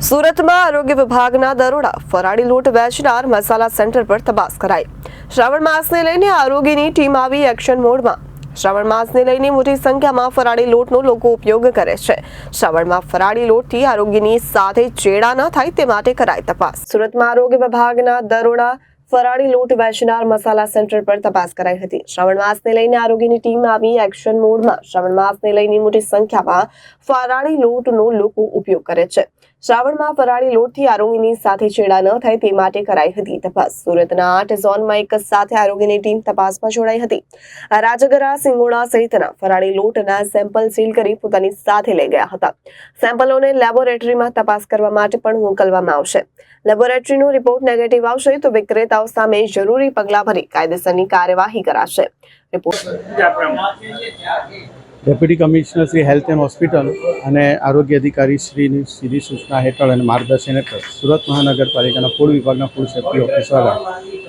સુરતમાં આરોગ્ય વિભાગના દરોડા ફરાળી લૂંટ વેચનાર મસાલા સેન્ટર પર તપાસ કરાઈ। શ્રાવણ માસને લઈને આરોગ્યની ટીમ આવી એક્શન મોડમાં। શ્રાવણ માસને લઈને મોટી સંખ્યામાં ફરાળી લોટનો લોકો ઉપયોગ કરે છે। શ્રાવણમાં ફરાળી લોટથી આરોગ્યની સાથે ચેડા ન થાય તે માટે કરાઈ તપાસ। સુરતમાં આરોગ્ય વિભાગના દરોડા ફરાળી લૂંટ વેચનાર મસાલા સેન્ટર પર તપાસ કરાઈ હતી। શ્રાવણ માસને લઈને આરોગ્યની ટીમ આવી એક્શન મોડમાં। શ્રાવણ માસને લઈને મોટી સંખ્યામાં ફરાળી લોટનો લોકો ઉપયોગ કરે છે। શ્રાવણમાં ફરાળી લોટથી આરોગ્યની સાથે ચેડા ન થાય તે માટે કરાઈ હતી તપાસ। સુરતના 8 ઝોનમાં એક સાથે આરોગ્યની ટીમ તપાસમાં જોડાઈ હતી। રાજગરા, સિંગોડા સહિતના ફરાળી લોટના સેમ્પલ સીલ કરી પોતાની સાથે લઈ ગયા હતા। સેમ્પલોને લેબોરેટરીમાં તપાસ કરવા માટે પણ મોકલવામાં આવશે। લેબોરેટરીનો રિપોર્ટ નેગેટિવ આવશે તો વિક્રેતાઓ સામે જરૂરી પગલાં ભરી કાયદેસરની કાર્યવાહી કરાશે। Deputy commissioner Shri health and hospital અને આરોગ્ય અધિકારી શ્રીની સીધી સૂચના હેઠળ અને માર્ગદર્શન હેઠળ સુરત મહાનગરપાલિકાના ફૂડ વિભાગના ફૂડ સેફ્ટી ઓફિસર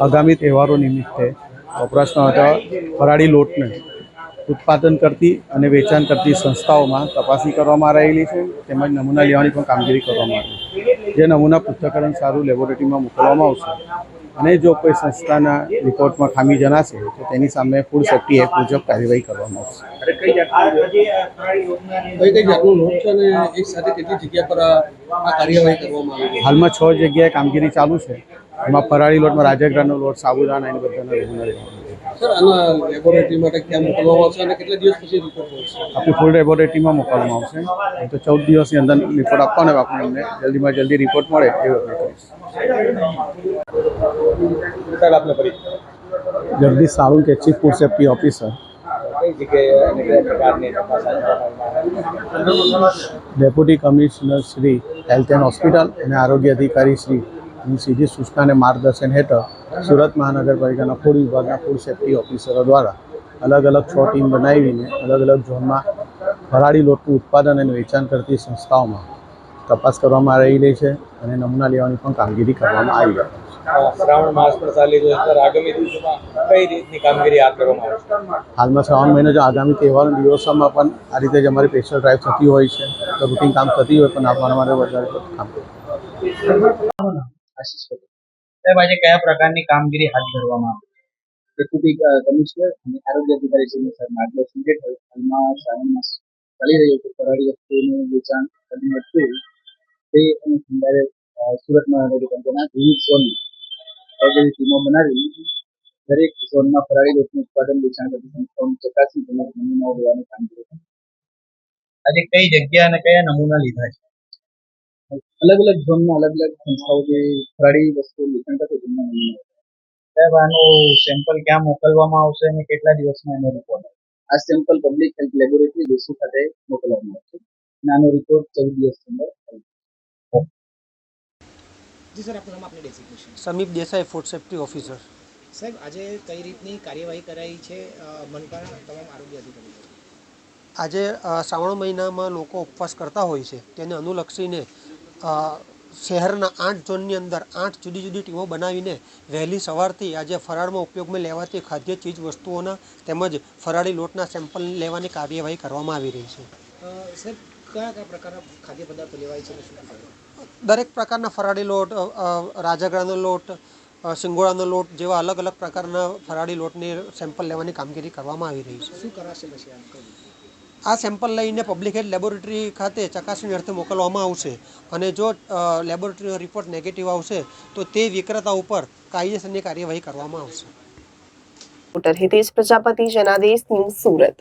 આગામી તહેવારો નિમિત્તે વપરાશમાં આવતા ફરાળી લોટને ઉત્પાદન કરતી અને વેચાણ કરતી સંસ્થાઓમાં તપાસણી કરવામાં આવેલી છે, તેમજ નમૂના લેવાની પણ કામગીરી કરવામાં આવી છે। જે નમૂના પૃથ્થકરણ સારું લેબોરેટરીમાં મોકલવામાં આવશે અને જો કોઈ સંસ્થાના રિપોર્ટમાં ખામી જણાશે તો તેની સામે ફૂડ સેફ્ટી એક્ટ મુજબ કાર્યવાહી કરવામાં આવશે। કઈ જાતનું લોટ છે અને એક સાથે કેટલી જગ્યા પર આ કાર્યવાહી કરવામાં આવી? હાલમાં 6 જગ્યાએ કામગીરી ચાલુ છે। એમાં ફરાળી લોટમાં રાજગરાનો લોટ, સાબુદાણા એની બધાના નમૂના લેવામાં સર, આના લેબોરેટરી માટે ક્યાં મોકલવામાં આવશે અને કેટલા દિવસ પછી રિપોર્ટ મળશે? આપણી ફૂડ લેબોરેટરીમાં મોકલવામાં આવશે। તો 14 દિવસની અંદર રિપોર્ટ આપવાનો આપણે એમને જલ્દીમાં જલ્દી રિપોર્ટ મળે એવું કરીશ। Jagdish Salunke, chief food safety officer, deputy commissioner Shri health and hospital અને આરોગ્ય અધિકારી શ્રીની સીધી સૂચના અને માર્ગદર્શન હેઠળ સુરત મહાનગરપાલિકાના ફૂડ વિભાગના ફૂડ સેફ્ટી ઓફિસરો દ્વારા અલગ અલગ 6 ટીમ બનાવીને અલગ અલગ ઝોનમાં ફરાળી લોટનું ઉત્પાદન અને વેચાણ કરતી સંસ્થાઓમાં તપાસ કરવામાં આવેલી છે અને નમૂના લેવાની પણ કામગીરી કરવામાં આવી છે। શ્રાવણ માસ પણ ચાલી રહ્યો છે, આગામી દિવસોમાં કઈ રીતની કામગીરી હાથ ધરવામાં આવશે? હાલમાં શ્રાવણ મહિનો જો આગામી તહેવારના દિવસોમાં પણ આ રીતે જ અમારી સ્પેશિયલ ડ્રાઈવ થતી હોય છે, તો રૂટીન કામ થતી હોય પણ અમારે વધારે કામ સાહેબ, આજે કયા પ્રકારની કામગીરી હાથ ધરવામાં આવે? ડેપ્યુટી કમિશનર અને આરોગ્ય અધિકારી શ્રીને સર માર્ગદર્શન હેઠળ હાલમાં શ્રાવણ માસ ચાલી રહ્યો છે, ફરાળી વસ્તુઓનું વેચાણ કરીને અટકાવી તે અને સંભાળે સુરત મહાનગરપાલિકાના વિવિધ ઝોનમાં આરોગ્યની ટીમો બનાવી દરેક ઝોનમાં ફરાળી લોટનું ઉત્પાદન વેચાણ કરતી સંસ્થાઓની ચકાસણી તેમજ નમૂનાઓ લેવાની કામગીરી આજે કઈ જગ્યા અને કયા નમૂના લીધા છે? અલગ અલગ ઝોનમાં અલગ અલગ સંસ્થાઓ જે ફરાળી વસ્તુઓ વેચાણ કરતી તેમના નમૂના। સાહેબ, આનું સેમ્પલ ક્યાં મોકલવામાં આવશે અને કેટલા દિવસમાં એનો રિપોર્ટ? આ સેમ્પલ પબ્લિક હેલ્થ લેબોરેટરી દેશુ ખાતે મોકલવામાં આવશે અને આનો રિપોર્ટ 14 દિવસની અંદર આવશે। જી સર, આપનું નામ, આપની designation? Samip Desai, food safety officer. સાહેબ, આજે કઈ રીતની કાર્યવાહી કરાઈ છે મનપાના તમામ આરોગ્ય અધિકારીઓ? આજે શ્રાવણ મહિનામાં લોકો ઉપવાસ કરતા હોય છે, તેને અનુલક્ષીને શહેરના 8 ઝોનની અંદર 8 જુદી જુદી ટીમો બનાવીને વહેલી સવારથી આજે ફરાળમાં ઉપયોગમાં લેવાતી ખાદ્ય ચીજ વસ્તુઓના તેમજ ફરાળી લોટના સેમ્પલ લેવાની કાર્યવાહી કરવામાં આવી રહી છે। સાહેબ, કયા કયા પ્રકારના ખાદ્ય પદાર્થો લેવાય છે અને શું કહેવાય? દરેક પ્રકારના ફરાળી લોટ, રાજગરાનો લોટ, સિંગોડાનો લોટ જેવા અલગ અલગ પ્રકારના ફરાળી લોટની સેમ્પલ લેવાની કામગીરી કરવામાં આવી રહી છે। શું કરાશે પછી આમ કહ્યું? આ સેમ્પલ લઈને પબ્લિક હેલ્થ લેબોરેટરી ખાતે ચકાસણી અર્થે મોકલવામાં આવશે અને જો લેબોરેટરીનો રિપોર્ટ નેગેટિવ આવશે તો તે વિક્રેતા ઉપર કાયદેસરની કાર્યવાહી કરવામાં આવશે। હિતેશ પ્રજાપતિ, જનાદેશ ન્યૂઝ, સુરત।